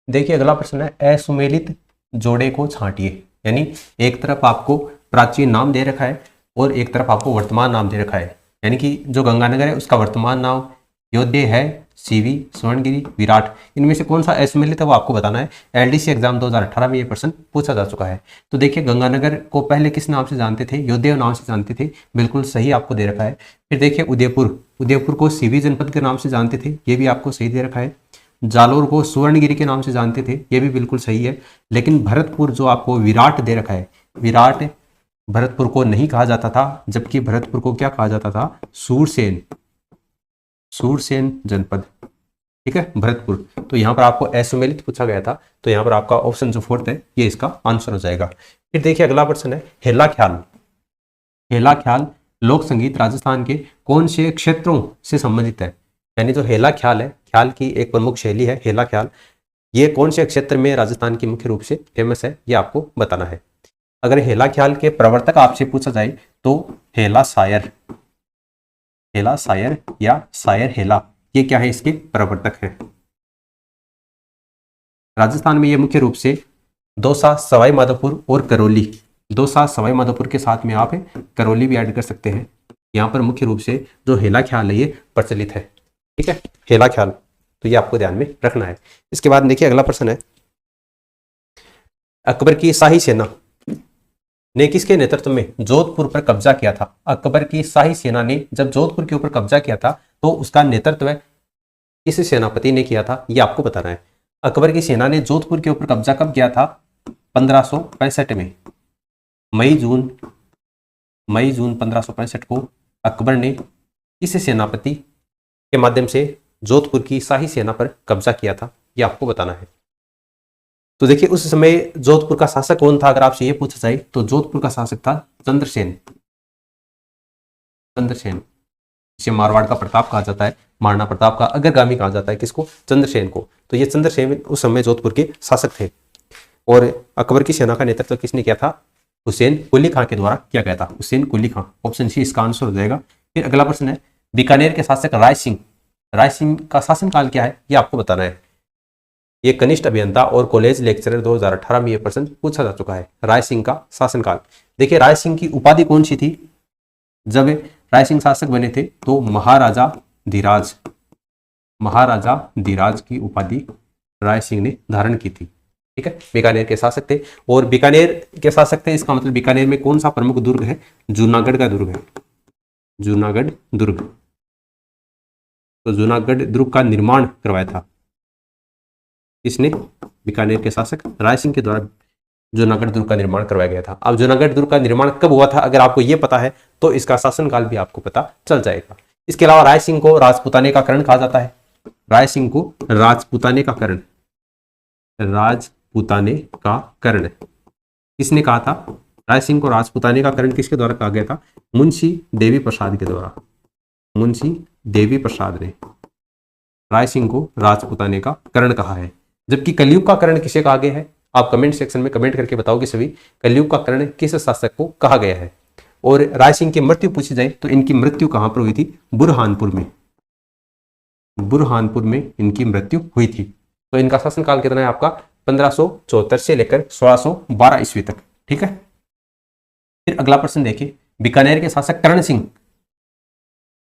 देखिए अगला प्रश्न है, असुमेलित जोड़े को छांटिए। यानी एक तरफ आपको प्राचीन नाम दे रखा है और एक तरफ आपको वर्तमान नाम दे रखा है। यानी कि जो गंगानगर है उसका वर्तमान नाम योध्या है, सीवी, स्वर्णगिरी, विराट। इनमें से कौन सा असुमेलित है वो आपको बताना है। एलडीसी एग्जाम 2018 में ये प्रश्न पूछा जा चुका है। तो देखिए गंगानगर को पहले किस नाम से जानते थे, योध्या नाम से जानते थे, बिल्कुल सही आपको दे रखा है। फिर देखिए उदयपुर, उदयपुर को सीवी जनपद के नाम से जानते थे, ये भी आपको सही दे रखा है। जालोर को सुवर्णगिरी के नाम से जानते थे, ये भी बिल्कुल सही है। लेकिन भरतपुर जो आपको विराट दे रखा है, विराट भरतपुर को नहीं कहा जाता था, जबकि भरतपुर को क्या कहा जाता था, सूरसेन, सूरसेन जनपद। ठीक है, भरतपुर। तो यहाँ पर आपको असुमेलित पूछा गया था, तो यहाँ पर आपका ऑप्शन जो फोर्थ है ये इसका आंसर हो जाएगा। फिर देखिए अगला प्रश्न है, हेला ख्याल। हेला ख्याल लोक संगीत राजस्थान के कौन से क्षेत्रों से संबंधित है। यानी जो हेला ख्याल है, ख्याल की एक प्रमुख शैली है हेला ख्याल, ये कौन से क्षेत्र में राजस्थान की मुख्य रूप से फेमस है, ये आपको बताना है। अगर हेला ख्याल के प्रवर्तक आपसे पूछा जाए तो हेला शायर, हेला शायर या शायर हेला, ये क्या है, इसके प्रवर्तक हैं। राजस्थान में ये मुख्य रूप से दौसा, सवाई माधोपुर और करौली, दौसा सवाई माधोपुर के साथ में आप करौली भी ऐड कर सकते हैं। यहाँ पर मुख्य रूप से जो हेला ख्याल है ये प्रचलित है। ठीक है, हेला ख्याल, तो ये आपको ध्यान में रखना है। इसके बाद देखिए अगला प्रश्न है, अकबर की शाही सेना ने किसके नेतृत्व में जोधपुर पर कब्जा किया था। अकबर की शाही सेना ने जब जोधपुर के ऊपर कब्जा किया था तो उसका नेतृत्व किस सेनापति ने किया था, ये आपको बताना है। अकबर की सेना ने जोधपुर के ऊपर कब्जा कब किया था, 1565 में। मई जून 1565 को अकबर ने किस सेनापति के माध्यम से जोधपुर की शाही सेना पर कब्जा किया था, ये आपको बताना है। तो देखिए उस समय जोधपुर का शासक कौन था, अगर आपसे ये पूछा जाए तो जोधपुर का शासक था चंद्रसेन, चंद्रसेन, जिसे मारवाड़ का प्रताप कहा जाता है, महाराणा प्रताप का अग्रगामी कहा जाता है, किसको, चंद्रसेन को। तो ये चंद्रसेन उस समय जोधपुर के शासक थे। और अकबर की सेना का नेतृत्व किसने किया था, हुसैन कुली खां के द्वारा किया गया था, हुसैन कुली खां। ऑप्शन सी इसका आंसर हो जाएगा। फिर अगला प्रश्न है, बीकानेर के शासक राय सिंह, राय सिंह का शासनकाल क्या है, ये आपको बताना है। ये कनिष्ठ अभियंता और कॉलेज लेक्चरर 2018 में ये प्रश्न पूछा जा चुका है, राय सिंह का शासनकाल। देखिए राय सिंह की उपाधि कौन सी थी, जब राय सिंह शासक बने थे तो महाराजा धीराज, महाराजा धीराज की उपाधि राय सिंह ने धारण की थी। ठीक है, बीकानेर के शासक थे। और बीकानेर के शासक थे, इसका मतलब बीकानेर में कौन सा प्रमुख दुर्ग है, जूनागढ़ का दुर्ग है, जूनागढ़ दुर्ग। तो जूनागढ़ दुर्ग का निर्माण करवाया था इसने, बीकानेर के शासक राय सिंह के द्वारा जूनागढ़ दुर्ग का निर्माण करवाया गया था। अब जूनागढ़ दुर्ग का निर्माण कब हुआ था, अगर आपको यह पता है तो इसका शासनकाल भी आपको पता चल जाएगा। इसके अलावा राय सिंह को राजपूताने का कर्ण कहा जाता है, राय सिंह को राजपूताने का कर्ण, राजपूताने का कर्ण किसने कहा था, राय सिंह को राजपूताने का कर्ण किसके द्वारा कहा गया था, मुंशी देवी प्रसाद के द्वारा, मुंशी देवी प्रसाद ने राय सिंह को राजपूताने का कर्ण कहा है। जबकि कलयुग का कर्ण किसे कहा गया है, आप कमेंट सेक्शन में कमेंट करके बताओ कि सभी कलयुग का कर्ण किस शासक को कहा गया है। और राय सिंह की मृत्यु पूछी जाए तो इनकी मृत्यु कहां पर हुई थी, बुरहानपुर में, बुरहानपुर में इनकी मृत्यु हुई थी। तो इनका शासनकाल कितना है आपका, 1574 से लेकर 1612 ईस्वी तक। ठीक है, फिर अगला प्रश्न देखिए, बीकानेर के शासक कर्ण सिंह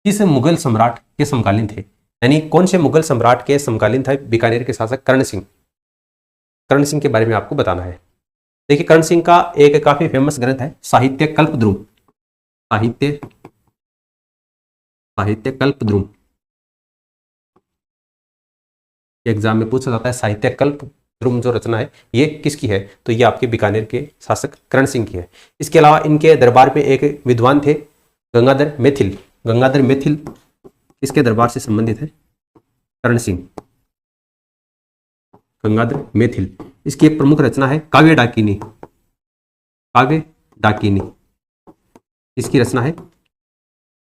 किस मुगल सम्राट के समकालीन थे। यानी कौन से मुगल सम्राट के समकालीन था बीकानेर के शासक कर्ण सिंह, कर्ण सिंह के बारे में आपको बताना है। देखिए कर्ण सिंह का एक काफी फेमस ग्रंथ है साहित्य कल्पद्रुम, साहित्य कल्पद्रुम, एग्जाम में पूछा जाता है साहित्य कल्पद्रुम जो रचना है ये किसकी है, तो ये आपके बीकानेर के शासक कर्ण सिंह की है। इसके अलावा इनके दरबार में एक विद्वान थे गंगाधर मैथिल, गंगाधर मैथिल इसके दरबार से संबंधित है कर्ण सिंह, गंगाधर मैथिल। इसकी एक प्रमुख रचना है काव्य डाकिनी, काव्य डाकिनी इसकी रचना है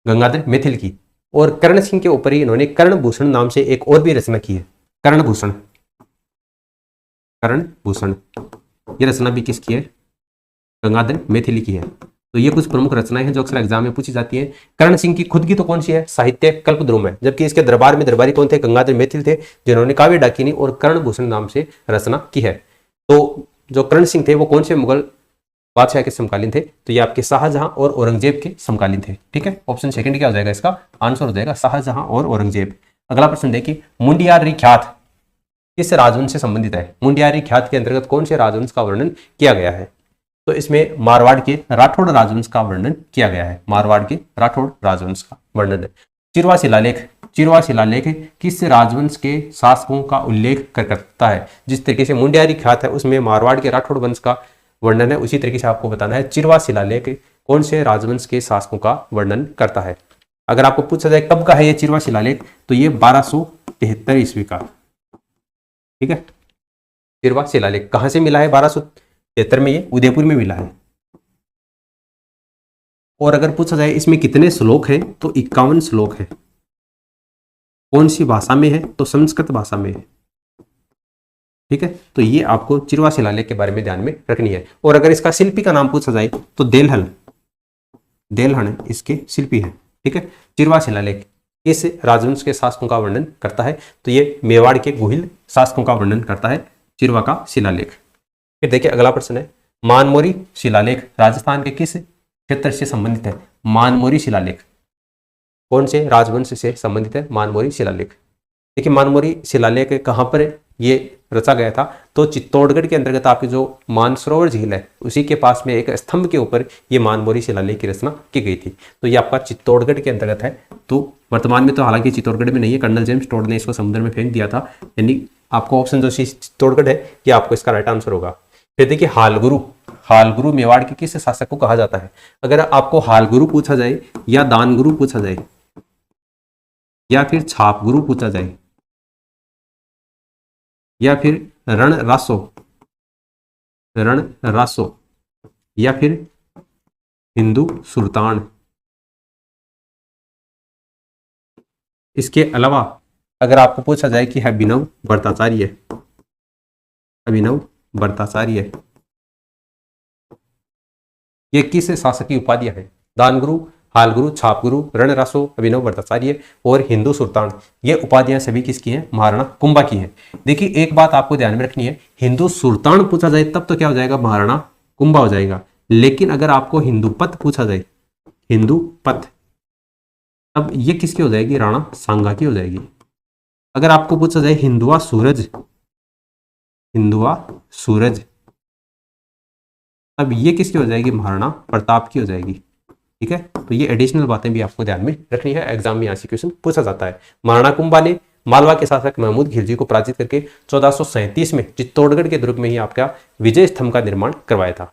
गंगाधर मैथिल की। और कर्ण सिंह के ऊपर ही इन्होंने कर्णभूषण नाम से एक और भी रचना की है, कर्णभूषण, कर्णभूषण ये रचना भी किसकी है, गंगाधर मैथिली की है। तो तो ये कुछ प्रमुख रचनाएं हैं जो अक्सर एग्जाम में पूछी जाती हैं। कर्ण सिंह की खुद की तो कौन सी है, साहित्य कल्पद्रुम है, जबकि इसके दरबार में दरबारी कौन थे, गंगाधर मैथिल थे, जिन्होंने काव्य डाकिनी और कर्णभूषण नाम से रचना की है। तो जो कर्ण सिंह थे वो कौन से मुगल बादशाह के समकालीन थे, तो ये आपके शाहजहां और औरंगजेब के समकालीन थे। ठीक है, ऑप्शन सेकंड क्या हो जाएगा, इसका आंसर हो जाएगा शाहजहां और औरंगजेब। अगला प्रश्न देखिए, मुंडियारी ख्यात किस राजवंश से संबंधित है। मुंडियारी ख्यात के अंतर्गत कौन से राजवंश का वर्णन किया गया है, तो इसमें मारवाड़ के राठौड़ राजवंश का वर्णन किया गया है। मारवाड़ के राठौड़ राजवंश का वर्णन है। चिरवा शिलालेख, चिरवा शिलालेख किस राजवंश के शासकों का उल्लेख करता है। जिस तरीके से मुंडियारी ख्यात है उसमें मारवाड़ के राठौड़ वंश का वर्णन है, उसी तरीके से आपको बताना है चिरवा शिलालेख कौन से राजवंश के शासकों का वर्णन करता है। अगर आपको पूछा जाए कब का है ये चिरवा शिलालेख, तो ये 1273 ईस्वी का। ठीक है, चिरवा शिलालेख कहां से मिला है, 1273 में ये उदयपुर में मिला है। और अगर पूछा जाए इसमें कितने श्लोक हैं, तो 51 श्लोक है। कौन सी भाषा में है, तो संस्कृत भाषा में है। ठीक है, तो ये आपको चिरवा शिलालेख के बारे में ध्यान में रखनी है। और अगर इसका शिल्पी का नाम पूछा जाए तो देलहन इसके शिल्पी है। ठीक है, चिरवा शिलालेख इस राजवंश के शासकों का वर्णन करता है, तो ये मेवाड़ के गुहिल शासकों का वर्णन करता है चिरवा का शिलालेख। फिर देखिए अगला प्रश्न है, मानमोरी शिलालेख राजस्थान के किस क्षेत्र से संबंधित है। मानमोरी शिलालेख कौन से राजवंश से संबंधित है, मानमोरी शिलालेख। देखिए मानमोरी शिलालेख कहाँ पर ये रचा गया था, तो चित्तौड़गढ़ के अंतर्गत आपकी जो मानसरोवर झील है उसी के पास में एक स्तंभ के ऊपर ये मानमोरी शिलालेख की रचना की गई थी। तो ये आपका चित्तौड़गढ़ के अंतर्गत है। तो वर्तमान में तो हालांकि चित्तौड़गढ़ में नहीं है, कर्नल जेम्स टोड ने इसको समुद्र में फेंक दिया था। यानी आपको ऑप्शन जो चित्तौड़गढ़ है ये आपको इसका राइट आंसर होगा। फिर देखिए हालगुरु, हालगुरु मेवाड़ के किस शासक को कहा जाता है। अगर आपको हालगुरु पूछा जाए या दानगुरु पूछा जाए या फिर छापगुरु पूछा जाए या फिर रणरासो या फिर हिंदू सुल्तान, इसके अलावा अगर आपको पूछा जाए कि अभिनव भट्टाचार्य ये किस शासक की उपाधियां है। दानगुरु, हालगुरु, छापगुरु, रणरासो, अभिनव भट्टाचार्य और हिंदू सुल्तान, ये उपाधियां सभी किसकी हैं, महाराणा कुंभा की है। देखिए एक बात आपको ध्यान में रखनी है, हिंदू सुल्तान पूछा जाए तब तो क्या हो जाएगा, महाराणा कुंभा हो जाएगा। लेकिन अगर आपको हिंदूपत पूछा जाए, हिंदूपत, तब ये किसकी हो जाएगी, राणा सांगा की हो जाएगी। अगर आपको पूछा जाए हिंदुआ सूरज, तब ये किसकी हो जाएगी, महाराणा प्रताप की हो जाएगी। ठीक है, तो ये एडिशनल बातें भी आपको ध्यान में रखनी है, एग्जाम में यहाँ से क्वेश्चन पूछा जाता है। महाराणा कुंभा ने मालवा के शासक महमूद खिलजी को पराजित करके 1437 में चित्तौड़गढ़ के दुर्ग में ही आपका विजय स्तंभ का निर्माण करवाया था।